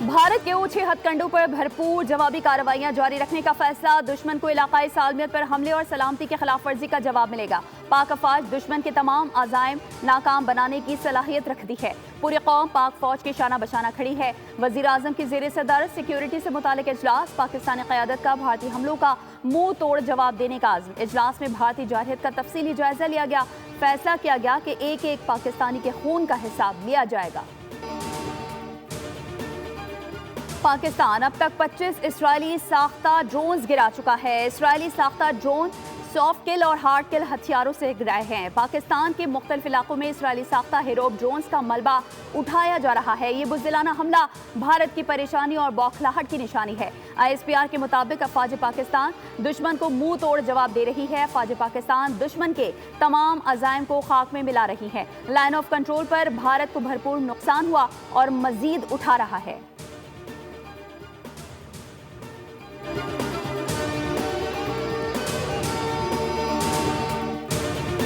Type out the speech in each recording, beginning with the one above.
भारत के ऊंचे हथकंडों पर भरपूर जवाबी कार्रवाइयां जारी रखने का फैसला। दुश्मन को इलाकाई सालमियत पर हमले और सलामती की खिलाफ वर्जी का जवाब मिलेगा। पाक अफवाज दुश्मन के तमाम अज़ाइम नाकाम बनाने की सलाहियत रखती है। पूरी कौम पाक फौज के शाना बशाना खड़ी है। वज़ीर आज़म की ज़ेरे सदर सिक्योरिटी से मुतालिक इजलास। पाकिस्तानी क़यादत का भारतीय हमलों का मुंह तोड़ जवाब देने का आज़म। इजलास में भारतीय जारहियत का तफसीली जायजा लिया गया। फैसला किया गया कि एक एक पाकिस्तानी के खून का हिसाब लिया जाएगा। पाकिस्तान अब तक 25 इसराइली साख्ता ड्रोन्स गिरा चुका है। इसराइली साख्ता ड्रोन सॉफ्ट किल और हार्ड किल हथियारों से गिराए हैं। पाकिस्तान के मुख्तलिफ इलाकों में इसराइली साख्ता हेरोब ड्रोन्स का मलबा उठाया जा रहा है। ये बुज़दिलाना हमला भारत की परेशानी और बौखलाहट की निशानी है। ISPR के मुताबिक अफवाज पाकिस्तान दुश्मन को मुंह तोड़ जवाब दे रही है। अफवाज पाकिस्तान दुश्मन के तमाम अज़ाइम को खाक में मिला रही है। लाइन ऑफ कंट्रोल पर भारत को भरपूर नुकसान हुआ और मजीद उठा रहा है।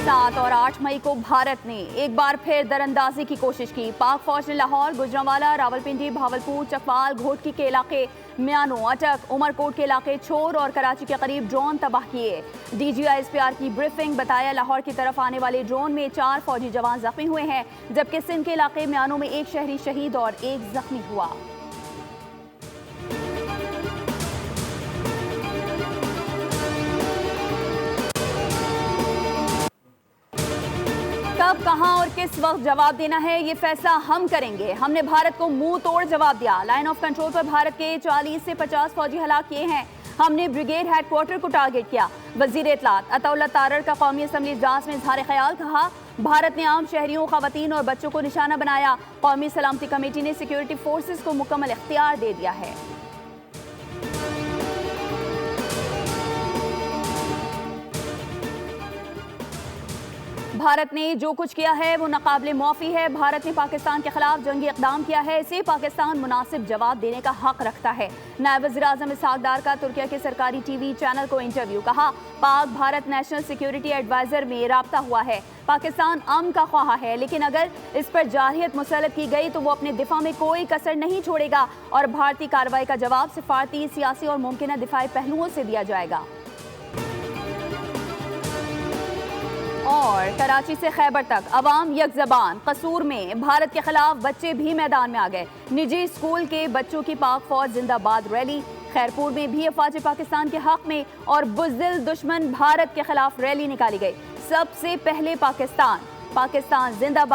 7 और 8 मई को भारत ने एक बार फिर दरअंदाजी की कोशिश की। पाक फौज ने लाहौर, गुजरांवाला, रावलपिंडी, भावलपुर, चकवाल, घोटकी के इलाके म्यानो, अटक, उमरकोट के इलाके छोर और कराची के करीब ड्रोन तबाह किए। DG ISPR की ब्रीफिंग बताया लाहौर की तरफ आने वाले ड्रोन में 4 फौजी जवान जख्मी हुए हैं, जबकि सिंध के इलाके म्यानो में 1 शहरी शहीद और 1 जख्मी हुआ। कब, कहां और किस वक्त जवाब देना है, ये फैसला हम करेंगे। हमने भारत को मुंह तोड़ जवाब दिया। लाइन ऑफ कंट्रोल पर भारत के 40 से 50 फौजी हलाक किए हैं। हमने ब्रिगेड हेडक्वार्टर को टारगेट किया। वजीर इत्तलात अताउल्लाह तारड़ का कौमी असम्बली इजलास में इजहार ख्याल। कहा, भारत ने आम शहरियों, खवातीन और बच्चों को निशाना बनाया। कौमी सलामती कमेटी ने सिक्योरिटी फोर्सेज को मुकम्मल इख्तियार दे दिया है। भारत ने जो कुछ किया है वो नाकाबिले मुआफ़ी है। भारत ने पाकिस्तान के खिलाफ जंगी इक़दाम किया है। इसे पाकिस्तान मुनासिब जवाब देने का हक रखता है। नायब वज़ीर आज़म इसहाक़ डार का तुर्किया के सरकारी TV चैनल को इंटरव्यू। कहा, Pak Bharat national security adviser में राब्ता हुआ है। पाकिस्तान अमन का ख्वाह है, लेकिन अगर इस पर जारहियत मुसल्लत की गई तो वो अपने दिफा में कोई कसर नहीं छोड़ेगा और भारतीय कार्रवाई का जवाब सिफारती, सियासी और मुमकिन दिफाई पहलुओं से दिया जाएगा। और कराची से खैबर तक अवाम यकज़बान। कसूर में भारत के खिलाफ बच्चे भी मैदान में आ गए। निजी स्कूल के बच्चों की पाक फौज जिंदाबाद रैली। खैरपुर में भी अफवाज पाकिस्तान के हक में और बुज़दिल दुश्मन भारत के खिलाफ रैली निकाली गई। सबसे पहले पाकिस्तान जिंदाबाद।